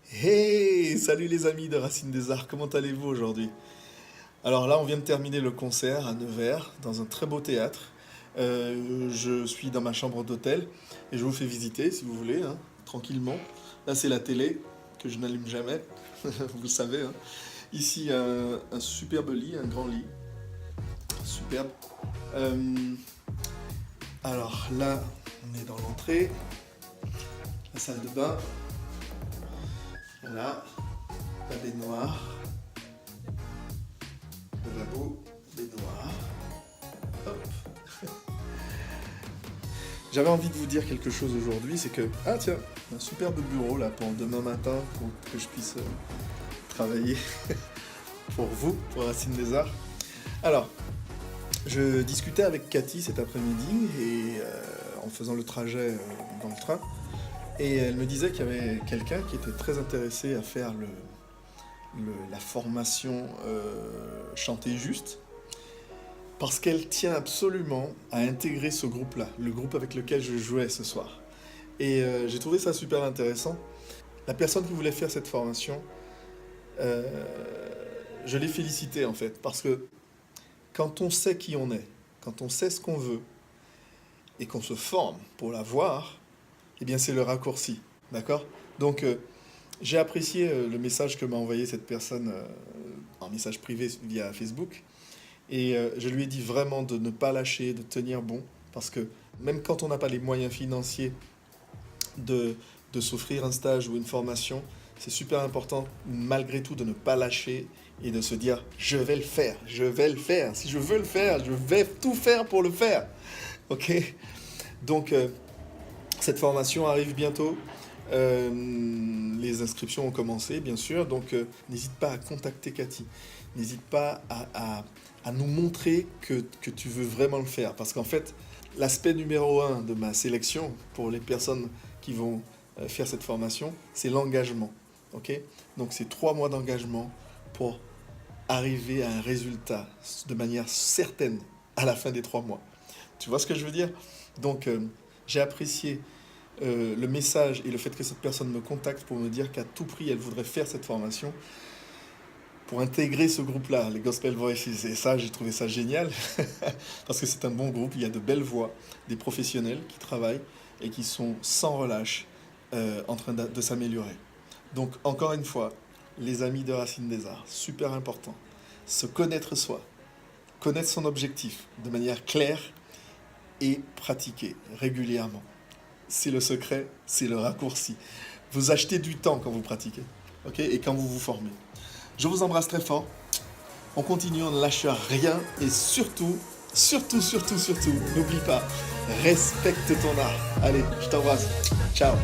Hey, salut les amis de Racine des Arts, comment allez-vous aujourd'hui? Alors là, on vient de terminer le concert à Nevers, dans un très beau théâtre. Je suis dans ma chambre d'hôtel et je vous fais visiter si vous voulez, hein, tranquillement. Là, c'est la télé que je n'allume jamais, vous le savez, hein. Ici, un superbe lit, un grand lit, superbe. Euh, alors là, on est dans l'entrée, la salle de bain, voilà, la baignoire, le lavabo, baignoire. Hop. J'avais envie de vous dire quelque chose aujourd'hui, c'est que, ah tiens, un superbe bureau là pour demain matin, pour que je puisse travailler pour vous, pour Racine des Arts. Alors, je discutais avec Cathy cet après-midi et en faisant le trajet dans le train, et elle me disait qu'il y avait quelqu'un qui était très intéressé à faire la formation Chanter Juste, parce qu'elle tient absolument à intégrer ce groupe-là, le groupe avec lequel je jouais ce soir. Et j'ai trouvé ça super intéressant. La personne qui voulait faire cette formation, euh, je l'ai félicité en fait, parce que quand on sait qui on est, quand on sait ce qu'on veut, et qu'on se forme pour l'avoir, eh bien c'est le raccourci, d'accord? Donc j'ai apprécié le message que m'a envoyé cette personne en message privé via Facebook. Et je lui ai dit vraiment de ne pas lâcher, de tenir bon, parce que même quand on n'a pas les moyens financiers de, de s'offrir un stage ou une formation, c'est super important malgré tout de ne pas lâcher et de se dire je vais le faire, je vais le faire. Si je veux le faire, je vais tout faire pour le faire. Ok? Donc cette formation arrive bientôt. Les inscriptions ont commencé, bien sûr, donc n'hésite pas à contacter Cathy. N'hésite pas à nous montrer que tu veux vraiment le faire. Parce qu'en fait, l'aspect numéro un de ma sélection pour les personnes qui vont faire cette formation, c'est l'engagement. Ok? Donc c'est 3 mois d'engagement pour arriver à un résultat de manière certaine à la fin des 3 mois. Tu vois ce que je veux dire? Donc j'ai apprécié le message et le fait que cette personne me contacte pour me dire qu'à tout prix elle voudrait faire cette formation pour intégrer ce groupe-là, les Gospel Voices. Et ça, j'ai trouvé ça génial, parce que c'est un bon groupe, il y a de belles voix, des professionnels qui travaillent et qui sont sans relâche en train de s'améliorer. Donc, encore une fois, les amis de Racine des Arts, super important, se connaître soi, connaître son objectif de manière claire et pratiquer régulièrement. C'est le secret, c'est le raccourci. Vous achetez du temps quand vous pratiquez, ok, et quand vous vous formez. Je vous embrasse très fort. On continue, on ne lâche rien. Et surtout, surtout, surtout, surtout, n'oublie pas, respecte ton art. Allez, je t'embrasse. Ciao.